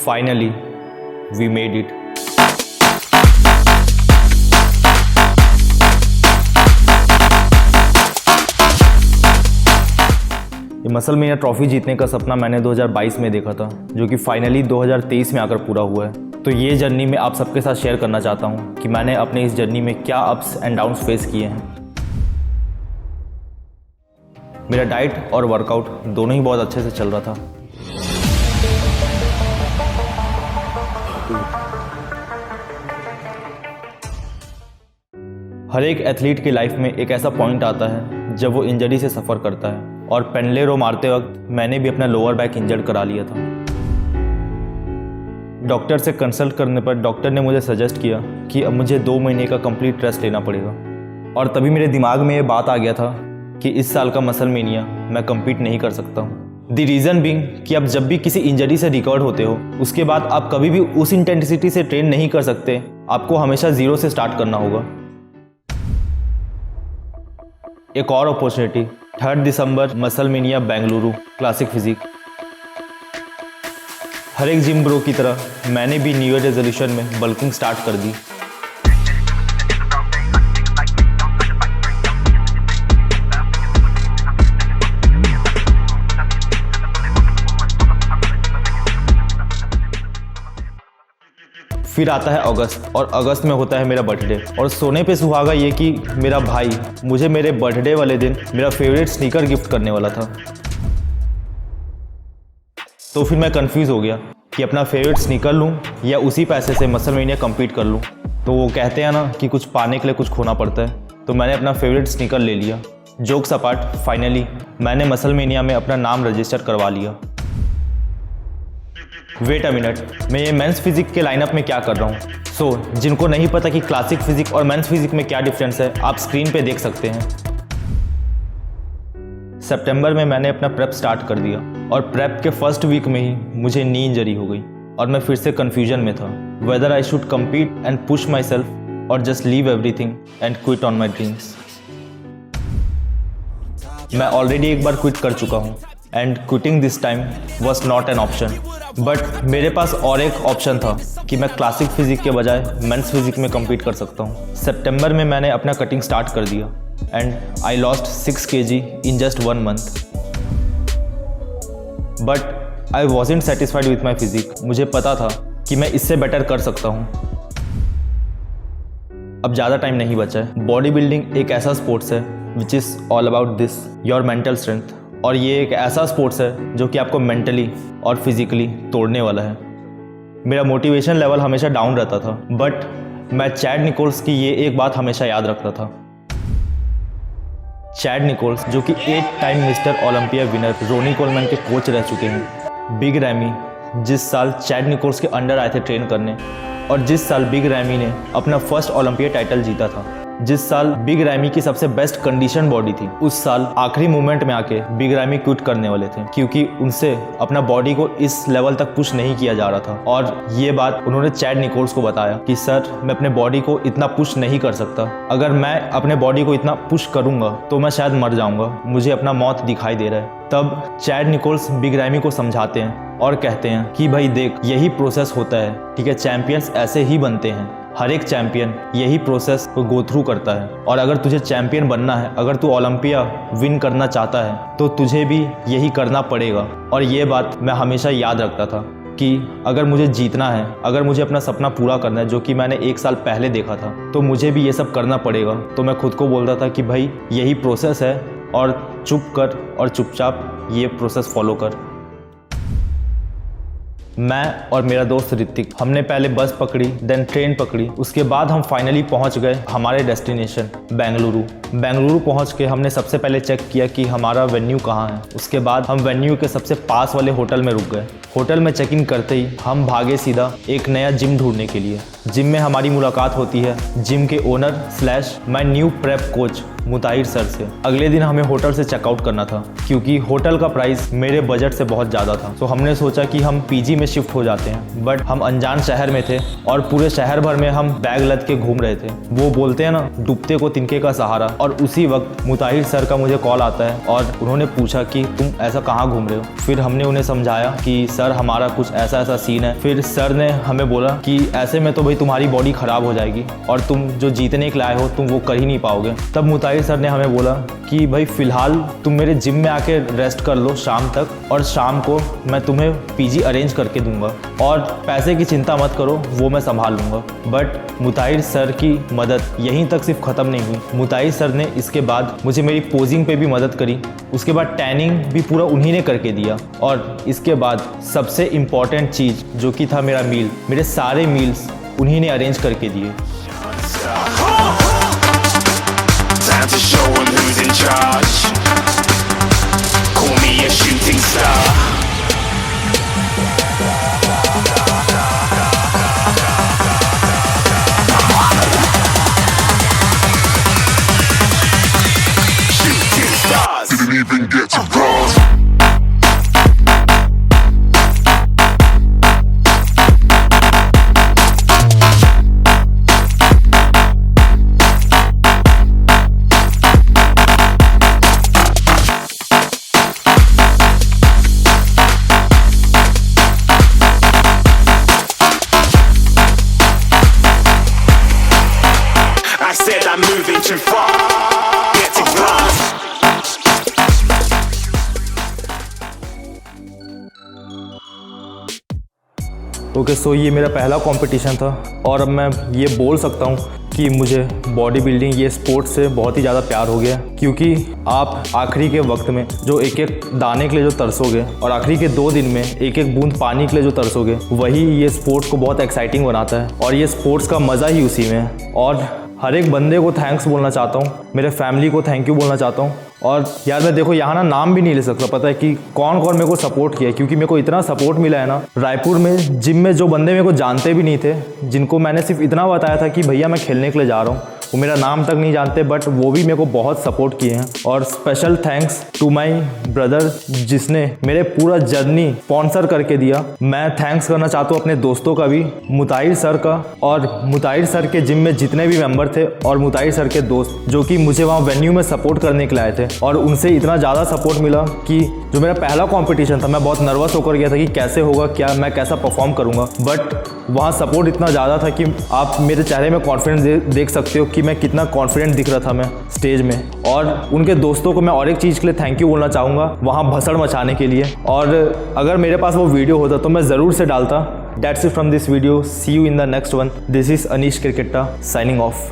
Finally, we made it. ये मसलमेनिया trophy जीतने का सपना मैंने 2022 में देखा था, जो कि फाइनली 2023 में आकर पूरा हुआ है। तो ये जर्नी मैं आप सबके साथ शेयर करना चाहता हूँ कि मैंने अपने इस जर्नी में क्या अप्स एंड डाउन्स फेस किए हैं। मेरा डाइट और वर्कआउट दोनों ही बहुत अच्छे से चल रहा था। हर एक एथलीट की लाइफ में एक ऐसा पॉइंट आता है जब वो इंजरी से सफ़र करता है, और पेंडले रो मारते वक्त मैंने भी अपना लोअर बैक इंजर्ड करा लिया था। डॉक्टर से कंसल्ट करने पर डॉक्टर ने मुझे सजेस्ट किया कि अब मुझे 2 महीने का कंप्लीट रेस्ट लेना पड़ेगा, और तभी मेरे दिमाग में ये बात आ गया था कि इस साल का मसलमेनिया मैं कम्पीट नहीं कर सकता हूँ। द रीज़न बीइंग कि आप जब भी किसी इंजरी से रिकवर होते हो, उसके बाद आप कभी भी उस इंटेंसिटी से ट्रेन नहीं कर सकते। आपको हमेशा ज़ीरो से स्टार्ट करना होगा। एक और अपॉर्चुनिटी, 3 दिसंबर मसलमेनिया बेंगलुरु क्लासिक फिजिक। हर एक जिम ब्रो की तरह मैंने भी न्यू ईयर रेजोल्यूशन में बल्किंग स्टार्ट कर दी। फिर आता है अगस्त, और अगस्त में होता है मेरा बर्थडे। और सोने पे सुहागा ये कि मेरा भाई मुझे मेरे बर्थडे वाले दिन मेरा फेवरेट स्नीकर गिफ्ट करने वाला था। तो फिर मैं कंफ्यूज हो गया कि अपना फेवरेट स्नीकर लूँ या उसी पैसे से मसलमेनिया कम्पीट कर लूँ। तो वो कहते हैं ना कि कुछ पाने के लिए कुछ खोना पड़ता है, तो मैंने अपना फेवरेट स्नीकर ले लिया। जोक्स अपार्ट, फाइनली मैंने मसलमेनिया में अपना नाम रजिस्टर करवा लिया। वेट अ मिनट, मैं ये मेंस फिजिक के लाइनअप में क्या कर रहा हूँ? जिनको नहीं पता कि क्लासिक फिजिक और मेंस फिजिक में क्या डिफरेंस है, आप स्क्रीन पे देख सकते हैं। सितंबर में मैंने अपना प्रेप स्टार्ट कर दिया, और प्रेप के फर्स्ट वीक में ही मुझे नी इंजरी हो गई, और मैं फिर से कन्फ्यूजन में था whether I should compete and push myself और just leave everything and quit on my dreams. मैं ऑलरेडी एक बार क्विट कर चुका हूँ, and quitting this time was not an option. But मेरे पास और एक ऑप्शन था कि मैं क्लासिक फिजिक के बजाय मेंस फिजिक में कम्पीट कर सकता हूँ। सितंबर में मैंने अपना कटिंग स्टार्ट कर दिया, and I lost 6 kg in just 1 month। But I wasn't satisfied with my physique. मुझे पता था कि मैं इससे बेटर कर सकता हूँ। अब ज़्यादा टाइम नहीं बचा है। बॉडी बिल्डिंग एक ऐसा स्पोर्ट्स है which is all about this, your mental strength. और ये एक ऐसा स्पोर्ट्स है जो कि आपको मेंटली और फिजिकली तोड़ने वाला है। मेरा मोटिवेशन लेवल हमेशा डाउन रहता था, बट मैं चैड निकोल्स की ये एक बात हमेशा याद रखता था। चैड निकोल्स, जो कि 8 time mister Olympia winner Ronnie Coleman के कोच रह चुके हैं। बिग रैमी जिस साल चैड निकोल्स के अंडर आए थे ट्रेन करने, और जिस साल बिग रैमी ने अपना फर्स्ट ओलंपिया टाइटल जीता था, जिस साल बिग रैमी की सबसे बेस्ट कंडीशन बॉडी थी, उस साल आखिरी मोमेंट में आके बिग रैमी क्विट करने वाले थे, क्योंकि उनसे अपना बॉडी को इस लेवल तक पुश नहीं किया जा रहा था। और ये बात उन्होंने चैड निकोल्स को बताया कि सर, मैं अपने बॉडी को इतना पुश नहीं कर सकता। अगर मैं अपने बॉडी को इतना पुश करूंगा तो मैं शायद मर जाऊंगा, मुझे अपना मौत दिखाई दे रहा है। तब चैड निकोल्स बिग रैमी को समझाते हैं और कहते हैं कि भाई देख, यही प्रोसेस होता है, ठीक है, चैंपियंस ऐसे ही बनते हैं। हर एक चैंपियन यही प्रोसेस को गो थ्रू करता है, और अगर तुझे चैंपियन बनना है, अगर तू ओलंपिया विन करना चाहता है, तो तुझे भी यही करना पड़ेगा। और ये बात मैं हमेशा याद रखता था कि अगर मुझे जीतना है, अगर मुझे अपना सपना पूरा करना है, जो कि मैंने 1 साल पहले देखा था, तो मुझे भी ये सब करना पड़ेगा। तो मैं खुद को बोलता था कि भाई यही प्रोसेस है, और चुप कर और चुपचाप ये प्रोसेस फॉलो कर। मैं और मेरा दोस्त ऋतिक, हमने पहले बस पकड़ी, देन ट्रेन पकड़ी। उसके बाद हम फाइनली पहुंच गए हमारे डेस्टिनेशन बेंगलुरु। बेंगलुरु पहुंच के हमने सबसे पहले चेक किया कि हमारा वेन्यू कहाँ है। उसके बाद हम वेन्यू के सबसे पास वाले होटल में रुक गए। होटल में चेक इन करते ही हम भागे सीधा एक नया जिम ढूंढने के लिए। जिम में हमारी मुलाकात होती है जिम के owner / my new prep coach Mutahir sir से। अगले दिन हमें होटल से चेकआउट करना था क्योंकि होटल का प्राइस मेरे बजट से बहुत ज़्यादा था। तो हमने सोचा कि हम पीजी में शिफ्ट हो जाते हैं, बट हम अनजान शहर में थे और पूरे शहर भर में हम बैग लद के घूम रहे थे। वो बोलते हैं ना, डूबते को तिनके का सहारा। और उसी वक्त मुताहिर सर का मुझे कॉल आता है और उन्होंने पूछा कि तुम ऐसा कहाँ घूम रहे हो। फिर हमने उन्हें समझाया कि सर हमारा कुछ ऐसा ऐसा सीन है। फिर सर ने हमें बोला कि ऐसे में तो भाई तुम्हारी बॉडी ख़राब हो जाएगी और तुम जो जीतने के लिए आए हो तुम वो कर ही नहीं पाओगे। तब मुताहिर सर ने हमें बोला कि भाई फ़िलहाल तुम मेरे जिम में आके रेस्ट कर लो शाम तक, और शाम को मैं तुम्हें पीजी अरेंज करके दूंगा और पैसे की चिंता मत करो, वो मैं संभाल लूँगा। बट मुताहिर सर की मदद यहीं तक सिर्फ ख़त्म नहीं हुई। मुताहिर सर ने इसके बाद मुझे मेरी पोजिंग पे भी मदद करी, उसके बाद टैनिंग भी पूरा उन्हीं ने करके दिया, और इसके बाद सबसे इम्पॉर्टेंट चीज़ जो कि था मेरा मील, मेरे सारे मील्स उन्हीं ने अरेंज करके दिए। Time to show 'em who's in charge. Call me a shooting star. Shooting stars didn't even get to cross. I said I'm moving too far. Get to glass. Okay, so ये मेरा पहला competition था और अब मैं ये बोल सकता हूँ कि मुझे बॉडी बिल्डिंग ये स्पोर्ट्स से बहुत ही ज़्यादा प्यार हो गया, क्योंकि आप आखिरी के वक्त में जो एक एक दाने के लिए जो तरसोगे और आखिरी के 2 दिन में एक एक बूंद पानी के लिए जो तरसोगे, वही ये स्पोर्ट्स को बहुत एक्साइटिंग बनाता है और ये स्पोर्ट्स का मज़ा ही उसी में है। और हर एक बंदे को थैंक्स बोलना चाहता हूँ, मेरे फैमिली को थैंक यू बोलना चाहता हूँ। और यार मैं देखो यहाँ ना नाम भी नहीं ले सकता, पता है कि कौन कौन मेरे को सपोर्ट किया है, क्योंकि मेरे को इतना सपोर्ट मिला है ना। रायपुर में जिम में जो बंदे मेरे को जानते भी नहीं थे, जिनको मैंने सिर्फ इतना बताया था कि भैया मैं खेलने के लिए जा रहा हूँ, वो मेरा नाम तक नहीं जानते, बट वो भी मेरे को बहुत सपोर्ट किए हैं। और special thanks to my brother जिसने मेरे पूरा जर्नी स्पॉन्सर करके दिया। मैं थैंक्स करना चाहता हूँ अपने दोस्तों का भी, मुताहिर सर का, और मुताहिर सर के जिम में जितने भी मेंबर थे और मुताहिर सर के दोस्त जो कि मुझे वहाँ वेन्यू में सपोर्ट करने के लिए आए थे। और उनसे इतना ज़्यादा सपोर्ट मिला कि जो मेरा पहला कॉम्पिटिशन था मैं बहुत नर्वस होकर गया था कि कैसे होगा, क्या मैं कैसा परफॉर्म करूँगा, बट वहाँ सपोर्ट इतना ज़्यादा था कि आप मेरे चेहरे में कॉन्फिडेंस देख सकते हो कि मैं कितना कॉन्फिडेंट दिख रहा था मैं स्टेज में। और उनके दोस्तों को मैं और एक चीज़ के लिए थैंक यू बोलना चाहूँगा, वहाँ भसड़ मचाने के लिए। और अगर मेरे पास वो वीडियो होता तो मैं ज़रूर से डालता। That's it from this video. See you in the next one. This is Anish Kirketta signing off.